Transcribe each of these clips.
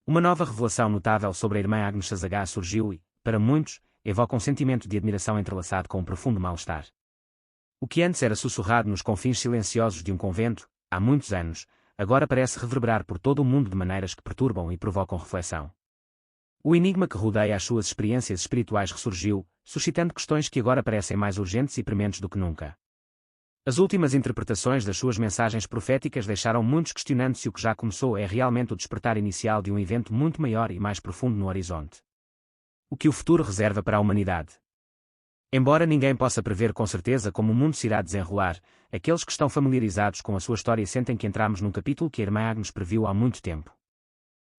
Uma nova revelação notável sobre a irmã Agnes Chazagá surgiu e, para muitos, evoca um sentimento de admiração entrelaçado com um profundo mal-estar. O que antes era sussurrado nos confins silenciosos de um convento, há muitos anos, agora parece reverberar por todo o mundo de maneiras que perturbam e provocam reflexão. O enigma que rodeia as suas experiências espirituais ressurgiu, suscitando questões que agora parecem mais urgentes e prementes do que nunca. As últimas interpretações das suas mensagens proféticas deixaram muitos questionando se o que já começou é realmente o despertar inicial de um evento muito maior e mais profundo no horizonte. O que o futuro reserva para a humanidade? Embora ninguém possa prever com certeza como o mundo se irá desenrolar, aqueles que estão familiarizados com a sua história sentem que entramos num capítulo que a irmã Agnes previu há muito tempo.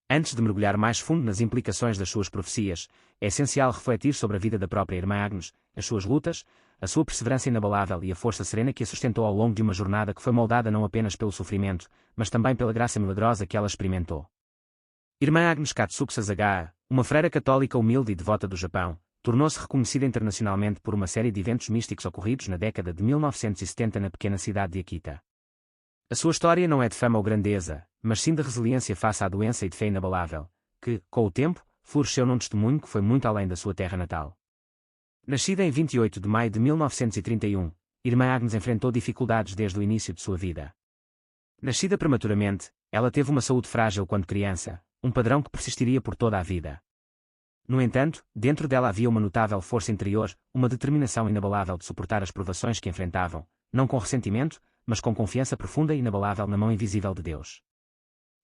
Antes de mergulhar mais fundo nas implicações das suas profecias, é essencial refletir sobre a vida da própria irmã Agnes, as suas lutas, a sua perseverança inabalável e a força serena que a sustentou ao longo de uma jornada que foi moldada não apenas pelo sofrimento, mas também pela graça milagrosa que ela experimentou. Irmã Agnes Katsuki Sazagá, uma freira católica humilde e devota do Japão, tornou-se reconhecida internacionalmente por uma série de eventos místicos ocorridos na década de 1970 na pequena cidade de Akita. A sua história não é de fama ou grandeza, mas sim de resiliência face à doença e de fé inabalável, que, com o tempo, floresceu num testemunho que foi muito além da sua terra natal. Nascida em 28 de maio de 1931, irmã Agnes enfrentou dificuldades desde o início de sua vida. Nascida prematuramente, ela teve uma saúde frágil quando criança, um padrão que persistiria por toda a vida. No entanto, dentro dela havia uma notável força interior, uma determinação inabalável de suportar as provações que enfrentavam, não com ressentimento, mas com confiança profunda e inabalável na mão invisível de Deus.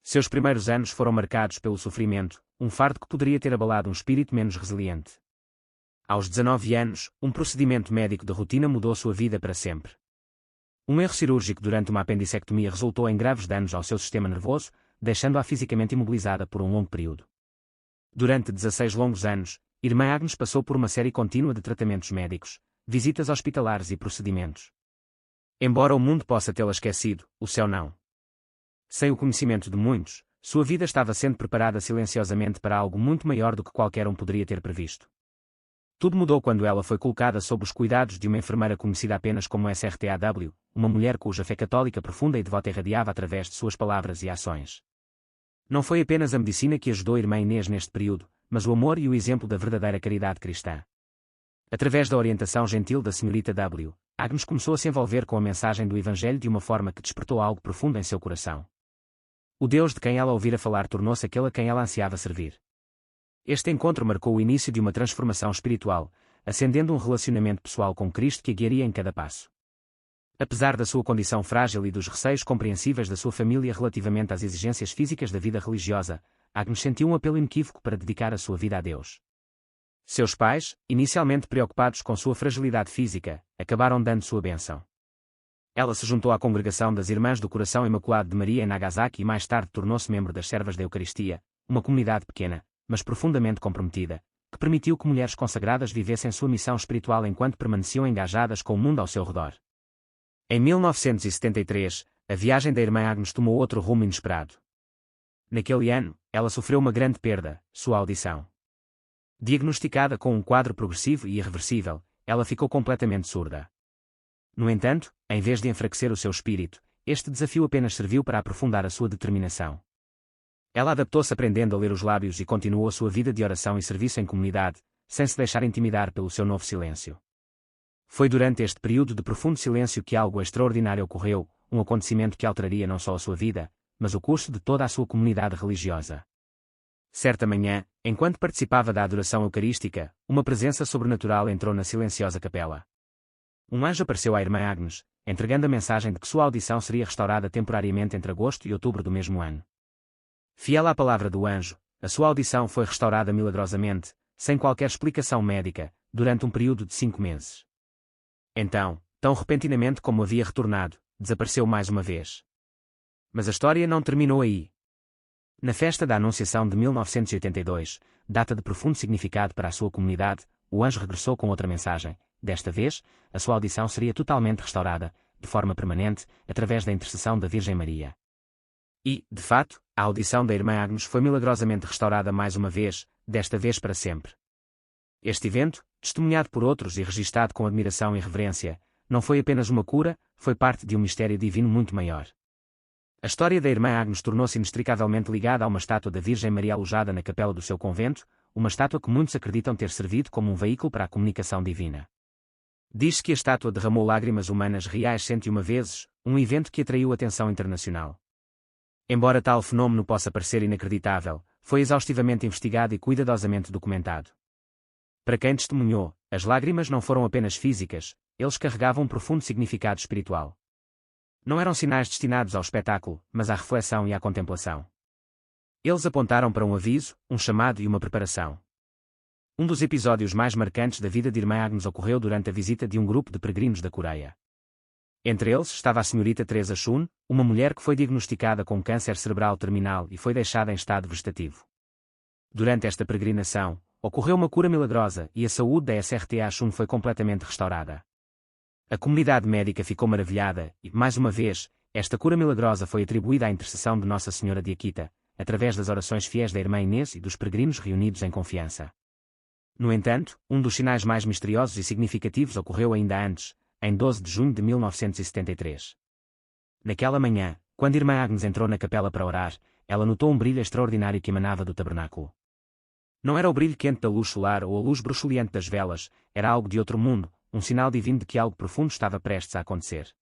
Seus primeiros anos foram marcados pelo sofrimento, um fardo que poderia ter abalado um espírito menos resiliente. Aos 19 anos, um procedimento médico de rotina mudou sua vida para sempre. Um erro cirúrgico durante uma apendicectomia resultou em graves danos ao seu sistema nervoso, deixando-a fisicamente imobilizada por um longo período. Durante 16 longos anos, irmã Agnes passou por uma série contínua de tratamentos médicos, visitas hospitalares e procedimentos. Embora o mundo possa tê-la esquecido, o céu não. Sem o conhecimento de muitos, sua vida estava sendo preparada silenciosamente para algo muito maior do que qualquer um poderia ter previsto. Tudo mudou quando ela foi colocada sob os cuidados de uma enfermeira conhecida apenas como SRTAW, uma mulher cuja fé católica profunda e devota irradiava através de suas palavras e ações. Não foi apenas a medicina que ajudou a irmã Inês neste período, mas o amor e o exemplo da verdadeira caridade cristã. Através da orientação gentil da senhorita W., Agnes começou a se envolver com a mensagem do Evangelho de uma forma que despertou algo profundo em seu coração. O Deus de quem ela ouvira falar tornou-se aquele a quem ela ansiava servir. Este encontro marcou o início de uma transformação espiritual, acendendo um relacionamento pessoal com Cristo que a guiaria em cada passo. Apesar da sua condição frágil e dos receios compreensíveis da sua família relativamente às exigências físicas da vida religiosa, Agnes sentiu um apelo inequívoco para dedicar a sua vida a Deus. Seus pais, inicialmente preocupados com sua fragilidade física, acabaram dando sua bênção. Ela se juntou à congregação das Irmãs do Coração Imaculado de Maria em Nagasaki e mais tarde tornou-se membro das Servas da Eucaristia, uma comunidade pequena, mas profundamente comprometida, que permitiu que mulheres consagradas vivessem sua missão espiritual enquanto permaneciam engajadas com o mundo ao seu redor. Em 1973, a viagem da irmã Agnes tomou outro rumo inesperado. Naquele ano, ela sofreu uma grande perda, sua audição. Diagnosticada com um quadro progressivo e irreversível, ela ficou completamente surda. No entanto, em vez de enfraquecer o seu espírito, este desafio apenas serviu para aprofundar a sua determinação. Ela adaptou-se aprendendo a ler os lábios e continuou a sua vida de oração e serviço em comunidade, sem se deixar intimidar pelo seu novo silêncio. Foi durante este período de profundo silêncio que algo extraordinário ocorreu, um acontecimento que alteraria não só a sua vida, mas o curso de toda a sua comunidade religiosa. Certa manhã, enquanto participava da adoração eucarística, uma presença sobrenatural entrou na silenciosa capela. Um anjo apareceu à irmã Agnes, entregando a mensagem de que sua audição seria restaurada temporariamente entre agosto e outubro do mesmo ano. Fiel à palavra do anjo, a sua audição foi restaurada milagrosamente, sem qualquer explicação médica, durante um período de 5 meses. Então, tão repentinamente como havia retornado, desapareceu mais uma vez. Mas a história não terminou aí. Na festa da Anunciação de 1982, data de profundo significado para a sua comunidade, o anjo regressou com outra mensagem. Desta vez, a sua audição seria totalmente restaurada, de forma permanente, através da intercessão da Virgem Maria. E, de fato, a audição da irmã Agnes foi milagrosamente restaurada mais uma vez, desta vez para sempre. Este evento, testemunhado por outros e registado com admiração e reverência, não foi apenas uma cura, foi parte de um mistério divino muito maior. A história da irmã Agnes tornou-se inextricavelmente ligada a uma estátua da Virgem Maria alojada na capela do seu convento, uma estátua que muitos acreditam ter servido como um veículo para a comunicação divina. Diz-se que a estátua derramou lágrimas humanas reais 101 vezes, um evento que atraiu atenção internacional. Embora tal fenómeno possa parecer inacreditável, foi exaustivamente investigado e cuidadosamente documentado. Para quem testemunhou, as lágrimas não foram apenas físicas, eles carregavam um profundo significado espiritual. Não eram sinais destinados ao espetáculo, mas à reflexão e à contemplação. Eles apontaram para um aviso, um chamado e uma preparação. Um dos episódios mais marcantes da vida de Irmã Agnes ocorreu durante a visita de um grupo de peregrinos da Coreia. Entre eles estava a senhorita Teresa Chun, uma mulher que foi diagnosticada com câncer cerebral terminal e foi deixada em estado vegetativo. Durante esta peregrinação, ocorreu uma cura milagrosa e a saúde da SRTA Chun foi completamente restaurada. A comunidade médica ficou maravilhada e, mais uma vez, esta cura milagrosa foi atribuída à intercessão de Nossa Senhora de Akita, através das orações fiéis da irmã Inês e dos peregrinos reunidos em confiança. No entanto, um dos sinais mais misteriosos e significativos ocorreu ainda antes, em 12 de junho de 1973. Naquela manhã, quando Irmã Agnes entrou na capela para orar, ela notou um brilho extraordinário que emanava do tabernáculo. Não era o brilho quente da luz solar ou a luz bruxuleante das velas, era algo de outro mundo, um sinal divino de que algo profundo estava prestes a acontecer.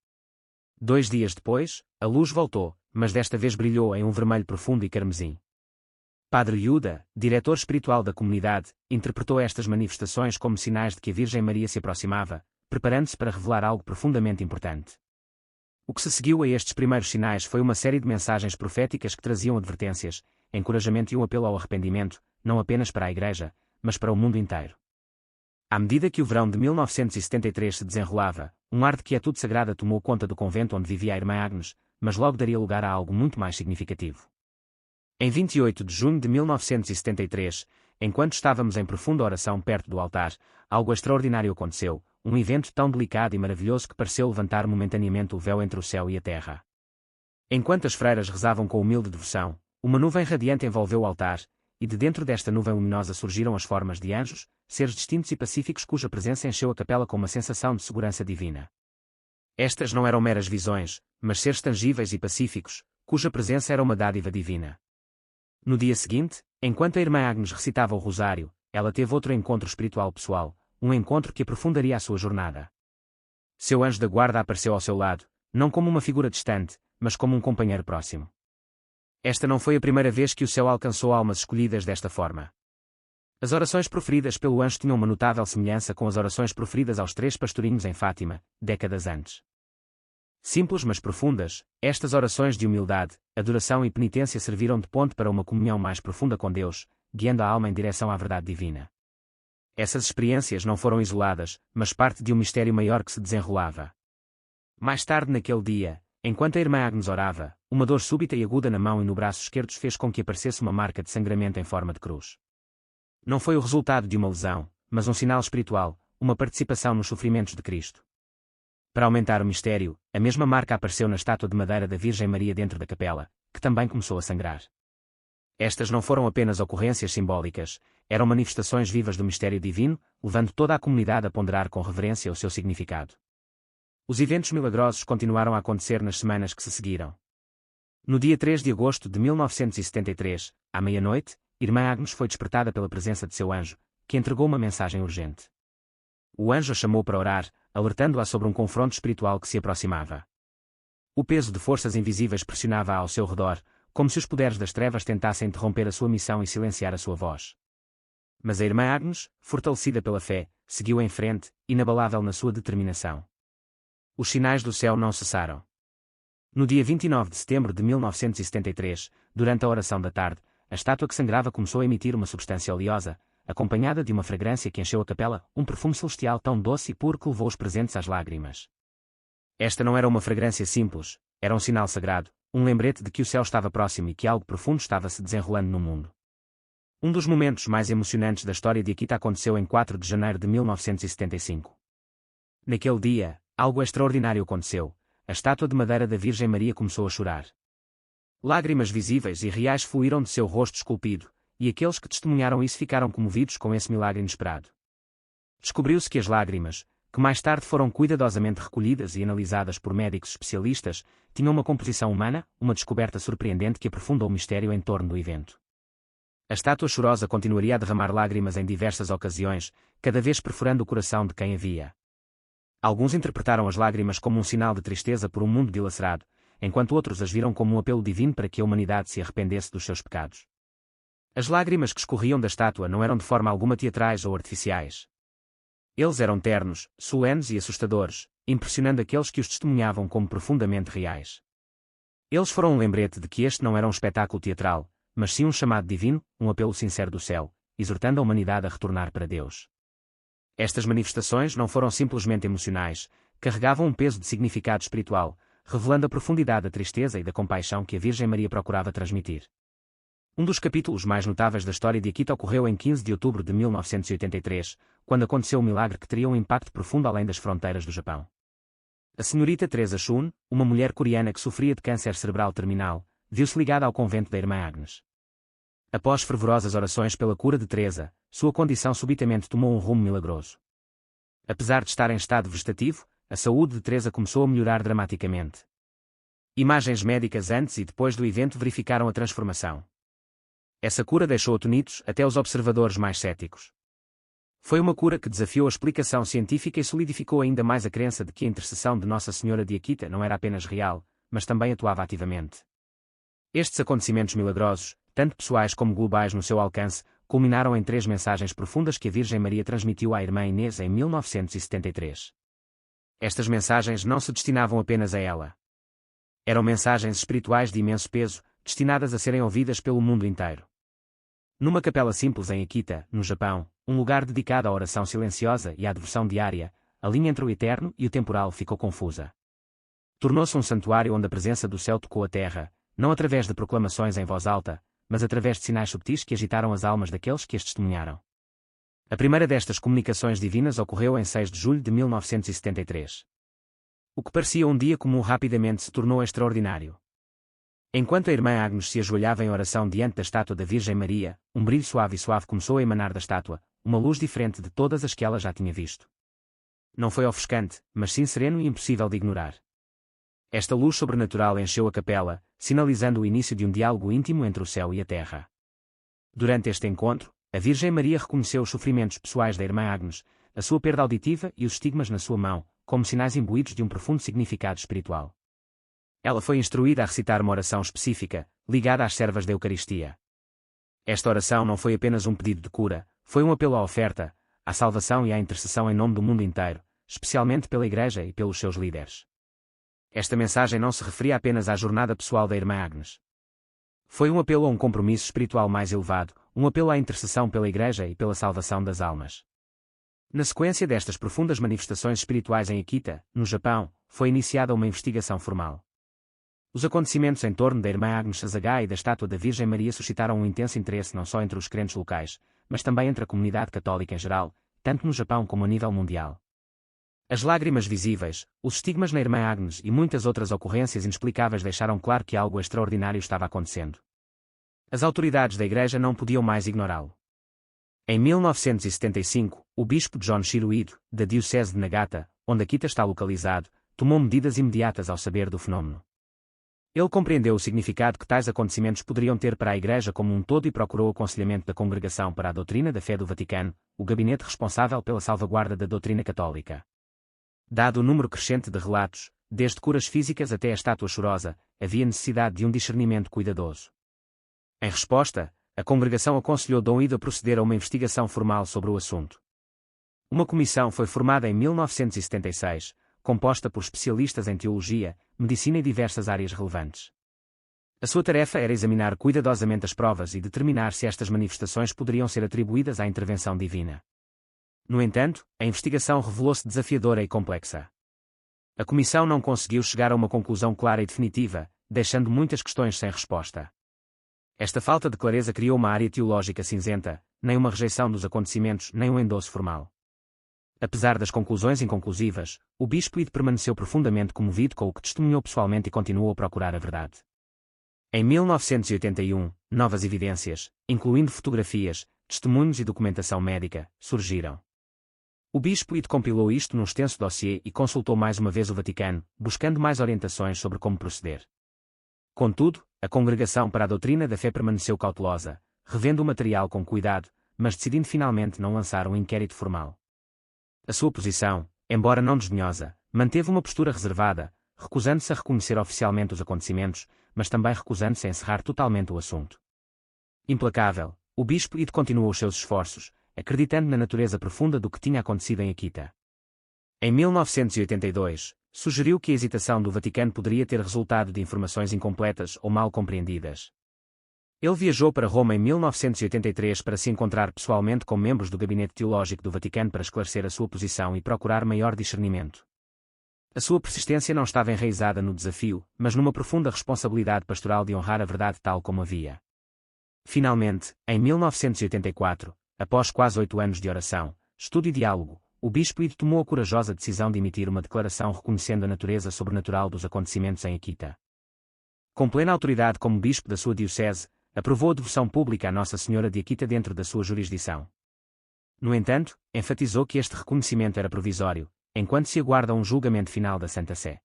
2 dias depois, a luz voltou, mas desta vez brilhou em um vermelho profundo e carmesim. Padre Yuda, diretor espiritual da comunidade, interpretou estas manifestações como sinais de que a Virgem Maria se aproximava, preparando-se para revelar algo profundamente importante. O que se seguiu a estes primeiros sinais foi uma série de mensagens proféticas que traziam advertências, encorajamento e um apelo ao arrependimento, não apenas para a Igreja, mas para o mundo inteiro. À medida que o verão de 1973 se desenrolava, um ar de quietude sagrada tomou conta do convento onde vivia a Irmã Agnes, mas logo daria lugar a algo muito mais significativo. Em 28 de junho de 1973, enquanto estávamos em profunda oração perto do altar, algo extraordinário aconteceu, um evento tão delicado e maravilhoso que pareceu levantar momentaneamente o véu entre o céu e a terra. Enquanto as freiras rezavam com humilde devoção, uma nuvem radiante envolveu o altar, e de dentro desta nuvem luminosa surgiram as formas de anjos, seres distintos e pacíficos cuja presença encheu a capela com uma sensação de segurança divina. Estas não eram meras visões, mas seres tangíveis e pacíficos, cuja presença era uma dádiva divina. No dia seguinte, enquanto a Irmã Agnes recitava o rosário, ela teve outro encontro espiritual pessoal, um encontro que aprofundaria a sua jornada. Seu anjo da guarda apareceu ao seu lado, não como uma figura distante, mas como um companheiro próximo. Esta não foi a primeira vez que o céu alcançou almas escolhidas desta forma. As orações proferidas pelo anjo tinham uma notável semelhança com as orações proferidas aos 3 pastorinhos em Fátima, décadas antes. Simples mas profundas, estas orações de humildade, adoração e penitência serviram de ponte para uma comunhão mais profunda com Deus, guiando a alma em direção à verdade divina. Essas experiências não foram isoladas, mas parte de um mistério maior que se desenrolava. Mais tarde naquele dia, enquanto a Irmã Agnes orava, uma dor súbita e aguda na mão e no braço esquerdos fez com que aparecesse uma marca de sangramento em forma de cruz. Não foi o resultado de uma lesão, mas um sinal espiritual, uma participação nos sofrimentos de Cristo. Para aumentar o mistério, a mesma marca apareceu na estátua de madeira da Virgem Maria dentro da capela, que também começou a sangrar. Estas não foram apenas ocorrências simbólicas, eram manifestações vivas do mistério divino, levando toda a comunidade a ponderar com reverência o seu significado. Os eventos milagrosos continuaram a acontecer nas semanas que se seguiram. No dia 3 de agosto de 1973, à meia-noite, Irmã Agnes foi despertada pela presença de seu anjo, que entregou uma mensagem urgente. O anjo a chamou para orar, alertando-a sobre um confronto espiritual que se aproximava. O peso de forças invisíveis pressionava-a ao seu redor, como se os poderes das trevas tentassem interromper a sua missão e silenciar a sua voz. Mas a Irmã Agnes, fortalecida pela fé, seguiu em frente, inabalável na sua determinação. Os sinais do céu não cessaram. No dia 29 de setembro de 1973, durante a oração da tarde, a estátua que sangrava começou a emitir uma substância oleosa, acompanhada de uma fragrância que encheu a capela, um perfume celestial tão doce e puro que levou os presentes às lágrimas. Esta não era uma fragrância simples, era um sinal sagrado, um lembrete de que o céu estava próximo e que algo profundo estava se desenrolando no mundo. Um dos momentos mais emocionantes da história de Akita aconteceu em 4 de janeiro de 1975. Naquele dia, algo extraordinário aconteceu. A estátua de madeira da Virgem Maria começou a chorar. Lágrimas visíveis e reais fluíram de seu rosto esculpido, e aqueles que testemunharam isso ficaram comovidos com esse milagre inesperado. Descobriu-se que as lágrimas, que mais tarde foram cuidadosamente recolhidas e analisadas por médicos especialistas, tinham uma composição humana, uma descoberta surpreendente que aprofundou o mistério em torno do evento. A estátua chorosa continuaria a derramar lágrimas em diversas ocasiões, cada vez perfurando o coração de quem a via. Alguns interpretaram as lágrimas como um sinal de tristeza por um mundo dilacerado, enquanto outros as viram como um apelo divino para que a humanidade se arrependesse dos seus pecados. As lágrimas que escorriam da estátua não eram de forma alguma teatrais ou artificiais. Eles eram ternos, solenes e assustadores, impressionando aqueles que os testemunhavam como profundamente reais. Eles foram um lembrete de que este não era um espetáculo teatral, mas sim um chamado divino, um apelo sincero do céu, exortando a humanidade a retornar para Deus. Estas manifestações não foram simplesmente emocionais, carregavam um peso de significado espiritual, revelando a profundidade da tristeza e da compaixão que a Virgem Maria procurava transmitir. Um dos capítulos mais notáveis da história de Akita ocorreu em 15 de outubro de 1983, quando aconteceu um milagre que teria um impacto profundo além das fronteiras do Japão. A senhorita Teresa Shun, uma mulher coreana que sofria de câncer cerebral terminal, viu-se ligada ao convento da Irmã Agnes. Após fervorosas orações pela cura de Teresa, sua condição subitamente tomou um rumo milagroso. Apesar de estar em estado vegetativo, a saúde de Teresa começou a melhorar dramaticamente. Imagens médicas antes e depois do evento verificaram a transformação. Essa cura deixou atonitos até os observadores mais céticos. Foi uma cura que desafiou a explicação científica e solidificou ainda mais a crença de que a intercessão de Nossa Senhora de Akita não era apenas real, mas também atuava ativamente. Estes acontecimentos milagrosos, tanto pessoais como globais no seu alcance, culminaram em 3 mensagens profundas que a Virgem Maria transmitiu à Irmã Inês em 1973. Estas mensagens não se destinavam apenas a ela. Eram mensagens espirituais de imenso peso, destinadas a serem ouvidas pelo mundo inteiro. Numa capela simples em Akita, no Japão, um lugar dedicado à oração silenciosa e à devoção diária, a linha entre o eterno e o temporal ficou confusa. Tornou-se um santuário onde a presença do céu tocou a terra, não através de proclamações em voz alta, mas através de sinais subtis que agitaram as almas daqueles que as testemunharam. A primeira destas comunicações divinas ocorreu em 6 de julho de 1973. O que parecia um dia comum rapidamente se tornou extraordinário. Enquanto a Irmã Agnes se ajoelhava em oração diante da estátua da Virgem Maria, um brilho suave começou a emanar da estátua, uma luz diferente de todas as que ela já tinha visto. Não foi ofuscante, mas sim sereno e impossível de ignorar. Esta luz sobrenatural encheu a capela, sinalizando o início de um diálogo íntimo entre o céu e a terra. Durante este encontro, a Virgem Maria reconheceu os sofrimentos pessoais da Irmã Agnes, a sua perda auditiva e os estigmas na sua mão, como sinais imbuídos de um profundo significado espiritual. Ela foi instruída a recitar uma oração específica, ligada às servas da Eucaristia. Esta oração não foi apenas um pedido de cura, foi um apelo à oferta, à salvação e à intercessão em nome do mundo inteiro, especialmente pela Igreja e pelos seus líderes. Esta mensagem não se referia apenas à jornada pessoal da Irmã Agnes. Foi um apelo a um compromisso espiritual mais elevado, um apelo à intercessão pela Igreja e pela salvação das almas. Na sequência destas profundas manifestações espirituais em Akita, no Japão, foi iniciada uma investigação formal. Os acontecimentos em torno da Irmã Agnes Sasagá e da estátua da Virgem Maria suscitaram um intenso interesse não só entre os crentes locais, mas também entre a comunidade católica em geral, tanto no Japão como a nível mundial. As lágrimas visíveis, os estigmas na Irmã Agnes e muitas outras ocorrências inexplicáveis deixaram claro que algo extraordinário estava acontecendo. As autoridades da Igreja não podiam mais ignorá-lo. Em 1975, o bispo John Shiroido, da Diocese de Nagata, onde Akita está localizado, tomou medidas imediatas ao saber do fenómeno. Ele compreendeu o significado que tais acontecimentos poderiam ter para a Igreja como um todo e procurou o aconselhamento da Congregação para a Doutrina da Fé do Vaticano, o gabinete responsável pela salvaguarda da doutrina católica. Dado o número crescente de relatos, desde curas físicas até a estátua chorosa, havia necessidade de um discernimento cuidadoso. Em resposta, a Congregação aconselhou Dom Ido a proceder a uma investigação formal sobre o assunto. Uma comissão foi formada em 1976, composta por especialistas em teologia, medicina e diversas áreas relevantes. A sua tarefa era examinar cuidadosamente as provas e determinar se estas manifestações poderiam ser atribuídas à intervenção divina. No entanto, a investigação revelou-se desafiadora e complexa. A comissão não conseguiu chegar a uma conclusão clara e definitiva, deixando muitas questões sem resposta. Esta falta de clareza criou uma área teológica cinzenta, nem uma rejeição dos acontecimentos, nem um endosso formal. Apesar das conclusões inconclusivas, o bispo Ido permaneceu profundamente comovido com o que testemunhou pessoalmente e continuou a procurar a verdade. Em 1981, novas evidências, incluindo fotografias, testemunhos e documentação médica, surgiram. O bispo Ide compilou isto num extenso dossiê e consultou mais uma vez o Vaticano, buscando mais orientações sobre como proceder. Contudo, a Congregação para a Doutrina da Fé permaneceu cautelosa, revendo o material com cuidado, mas decidindo finalmente não lançar um inquérito formal. A sua posição, embora não desdenhosa, manteve uma postura reservada, recusando-se a reconhecer oficialmente os acontecimentos, mas também recusando-se a encerrar totalmente o assunto. Implacável, o bispo Ide continuou os seus esforços, acreditando na natureza profunda do que tinha acontecido em Akita. Em 1982, sugeriu que a hesitação do Vaticano poderia ter resultado de informações incompletas ou mal compreendidas. Ele viajou para Roma em 1983 para se encontrar pessoalmente com membros do Gabinete Teológico do Vaticano para esclarecer a sua posição e procurar maior discernimento. A sua persistência não estava enraizada no desafio, mas numa profunda responsabilidade pastoral de honrar a verdade tal como havia. Finalmente, em 1984, após quase 8 anos de oração, estudo e diálogo, o bispo Ide tomou a corajosa decisão de emitir uma declaração reconhecendo a natureza sobrenatural dos acontecimentos em Akita. Com plena autoridade como bispo da sua diocese, aprovou a devoção pública à Nossa Senhora de Akita dentro da sua jurisdição. No entanto, enfatizou que este reconhecimento era provisório, enquanto se aguarda um julgamento final da Santa Sé.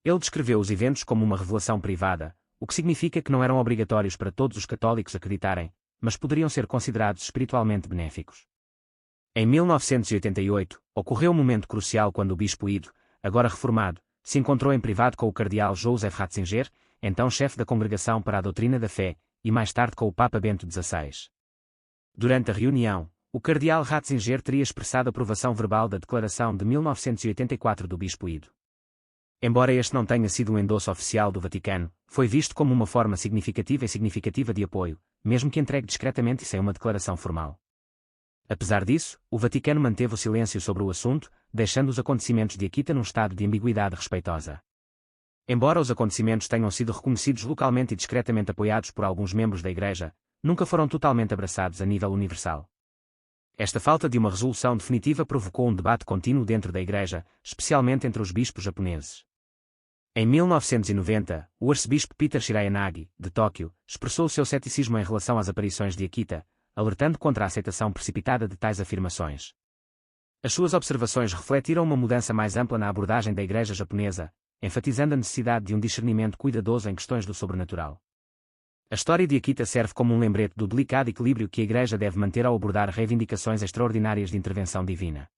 Ele descreveu os eventos como uma revelação privada, o que significa que não eram obrigatórios para todos os católicos acreditarem, mas poderiam ser considerados espiritualmente benéficos. Em 1988, ocorreu um momento crucial quando o bispo Ide, agora reformado, se encontrou em privado com o cardeal Joseph Ratzinger, então chefe da Congregação para a Doutrina da Fé, e mais tarde com o Papa Bento XVI. Durante a reunião, o cardeal Ratzinger teria expressado aprovação verbal da declaração de 1984 do bispo Ide. Embora este não tenha sido um endosso oficial do Vaticano, foi visto como uma forma significativa de apoio, mesmo que entregue discretamente e sem uma declaração formal. Apesar disso, o Vaticano manteve o silêncio sobre o assunto, deixando os acontecimentos de Akita num estado de ambiguidade respeitosa. Embora os acontecimentos tenham sido reconhecidos localmente e discretamente apoiados por alguns membros da Igreja, nunca foram totalmente abraçados a nível universal. Esta falta de uma resolução definitiva provocou um debate contínuo dentro da Igreja, especialmente entre os bispos japoneses. Em 1990, o arcebispo Peter Shirayanagi, de Tóquio, expressou o seu ceticismo em relação às aparições de Akita, alertando contra a aceitação precipitada de tais afirmações. As suas observações refletiram uma mudança mais ampla na abordagem da Igreja japonesa, enfatizando a necessidade de um discernimento cuidadoso em questões do sobrenatural. A história de Akita serve como um lembrete do delicado equilíbrio que a Igreja deve manter ao abordar reivindicações extraordinárias de intervenção divina.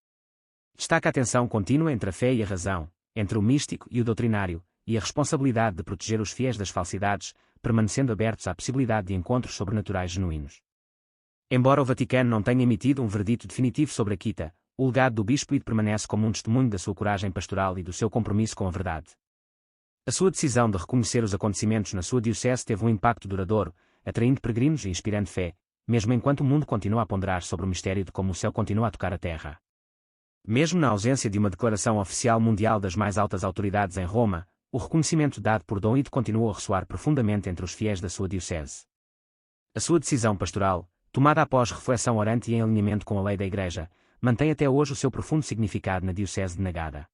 Destaca a tensão contínua entre a fé e a razão, entre o místico e o doutrinário, e a responsabilidade de proteger os fiéis das falsidades, permanecendo abertos à possibilidade de encontros sobrenaturais genuínos. Embora o Vaticano não tenha emitido um veredito definitivo sobre Akita, o legado do bispo Ide permanece como um testemunho da sua coragem pastoral e do seu compromisso com a verdade. A sua decisão de reconhecer os acontecimentos na sua diocese teve um impacto duradouro, atraindo peregrinos e inspirando fé, mesmo enquanto o mundo continua a ponderar sobre o mistério de como o céu continua a tocar a terra. Mesmo na ausência de uma declaração oficial mundial das mais altas autoridades em Roma, o reconhecimento dado por Dom Ide continuou a ressoar profundamente entre os fiéis da sua diocese. A sua decisão pastoral, tomada após reflexão orante e em alinhamento com a lei da Igreja, mantém até hoje o seu profundo significado na diocese de Nagada.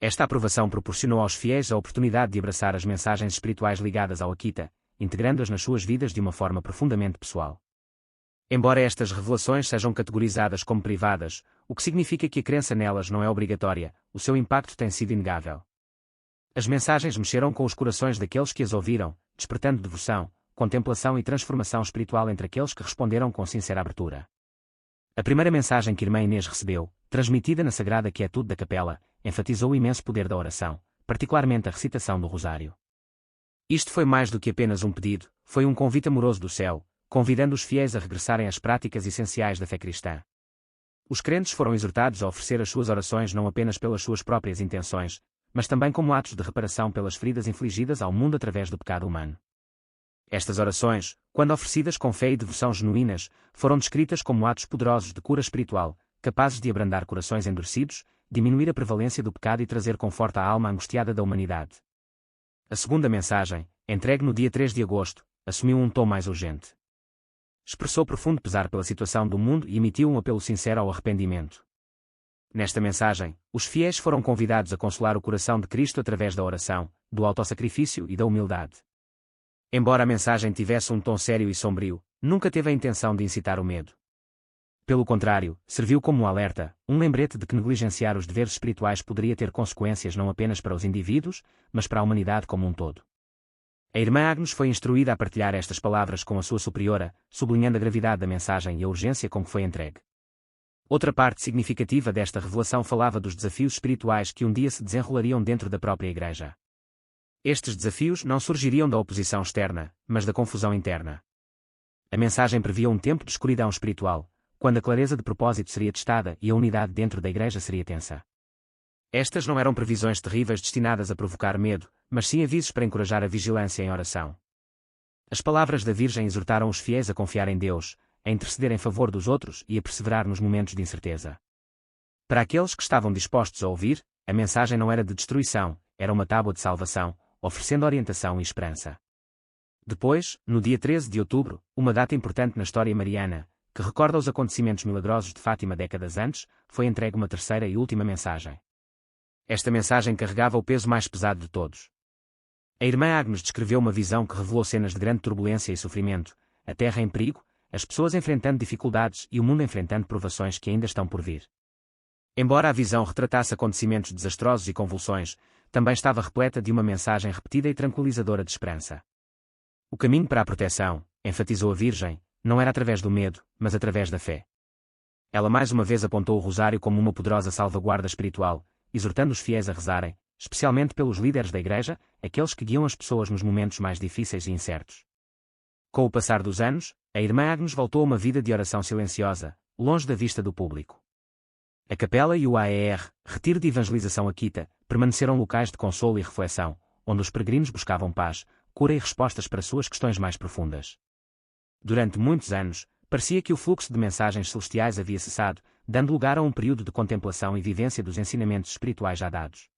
Esta aprovação proporcionou aos fiéis a oportunidade de abraçar as mensagens espirituais ligadas ao Akita, integrando-as nas suas vidas de uma forma profundamente pessoal. Embora estas revelações sejam categorizadas como privadas, o que significa que a crença nelas não é obrigatória, o seu impacto tem sido inegável. As mensagens mexeram com os corações daqueles que as ouviram, despertando devoção, contemplação e transformação espiritual entre aqueles que responderam com sincera abertura. A primeira mensagem que Irmã Inês recebeu, transmitida na sagrada quietude da capela, enfatizou o imenso poder da oração, particularmente a recitação do Rosário. Isto foi mais do que apenas um pedido, foi um convite amoroso do céu, convidando os fiéis a regressarem às práticas essenciais da fé cristã. Os crentes foram exortados a oferecer as suas orações não apenas pelas suas próprias intenções, mas também como atos de reparação pelas feridas infligidas ao mundo através do pecado humano. Estas orações, quando oferecidas com fé e devoção genuínas, foram descritas como atos poderosos de cura espiritual, capazes de abrandar corações endurecidos, diminuir a prevalência do pecado e trazer conforto à alma angustiada da humanidade. A segunda mensagem, entregue no dia 3 de agosto, assumiu um tom mais urgente. Expressou profundo pesar pela situação do mundo e emitiu um apelo sincero ao arrependimento. Nesta mensagem, os fiéis foram convidados a consolar o coração de Cristo através da oração, do autossacrifício e da humildade. Embora a mensagem tivesse um tom sério e sombrio, nunca teve a intenção de incitar o medo. Pelo contrário, serviu como um alerta, um lembrete de que negligenciar os deveres espirituais poderia ter consequências não apenas para os indivíduos, mas para a humanidade como um todo. A irmã Agnes foi instruída a partilhar estas palavras com a sua superiora, sublinhando a gravidade da mensagem e a urgência com que foi entregue. Outra parte significativa desta revelação falava dos desafios espirituais que um dia se desenrolariam dentro da própria Igreja. Estes desafios não surgiriam da oposição externa, mas da confusão interna. A mensagem previa um tempo de escuridão espiritual, quando a clareza de propósito seria testada e a unidade dentro da Igreja seria tensa. Estas não eram previsões terríveis destinadas a provocar medo, mas sim avisos para encorajar a vigilância em oração. As palavras da Virgem exortaram os fiéis a confiar em Deus, a interceder em favor dos outros e a perseverar nos momentos de incerteza. Para aqueles que estavam dispostos a ouvir, a mensagem não era de destruição, era uma tábua de salvação, oferecendo orientação e esperança. Depois, no dia 13 de outubro, uma data importante na história mariana, que recorda os acontecimentos milagrosos de Fátima décadas antes, foi entregue uma terceira e última mensagem. Esta mensagem carregava o peso mais pesado de todos. A irmã Agnes descreveu uma visão que revelou cenas de grande turbulência e sofrimento, a terra em perigo, as pessoas enfrentando dificuldades e o mundo enfrentando provações que ainda estão por vir. Embora a visão retratasse acontecimentos desastrosos e convulsões, também estava repleta de uma mensagem repetida e tranquilizadora de esperança. O caminho para a proteção, enfatizou a Virgem, não era através do medo, mas através da fé. Ela mais uma vez apontou o rosário como uma poderosa salvaguarda espiritual, exortando os fiéis a rezarem, especialmente pelos líderes da Igreja, aqueles que guiam as pessoas nos momentos mais difíceis e incertos. Com o passar dos anos, a irmã Agnes voltou a uma vida de oração silenciosa, longe da vista do público. A capela e o AER, Retiro de Evangelização Akita, permaneceram locais de consolo e reflexão, onde os peregrinos buscavam paz, cura e respostas para suas questões mais profundas. Durante muitos anos, parecia que o fluxo de mensagens celestiais havia cessado, dando lugar a um período de contemplação e vivência dos ensinamentos espirituais já dados.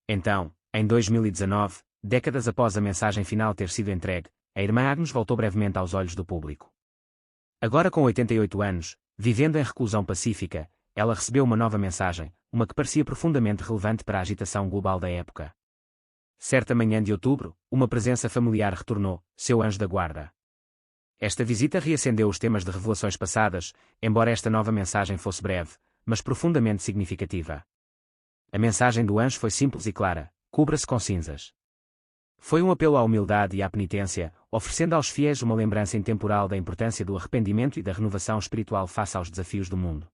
Então, em 2019, décadas após a mensagem final ter sido entregue, a irmã Agnes voltou brevemente aos olhos do público. Agora com 88 anos, vivendo em reclusão pacífica, ela recebeu uma nova mensagem, uma que parecia profundamente relevante para a agitação global da época. Certa manhã de outubro, uma presença familiar retornou, seu anjo da guarda. Esta visita reacendeu os temas de revelações passadas, embora esta nova mensagem fosse breve, mas profundamente significativa. A mensagem do anjo foi simples e clara: cubra-se com cinzas. Foi um apelo à humildade e à penitência, oferecendo aos fiéis uma lembrança intemporal da importância do arrependimento e da renovação espiritual face aos desafios do mundo.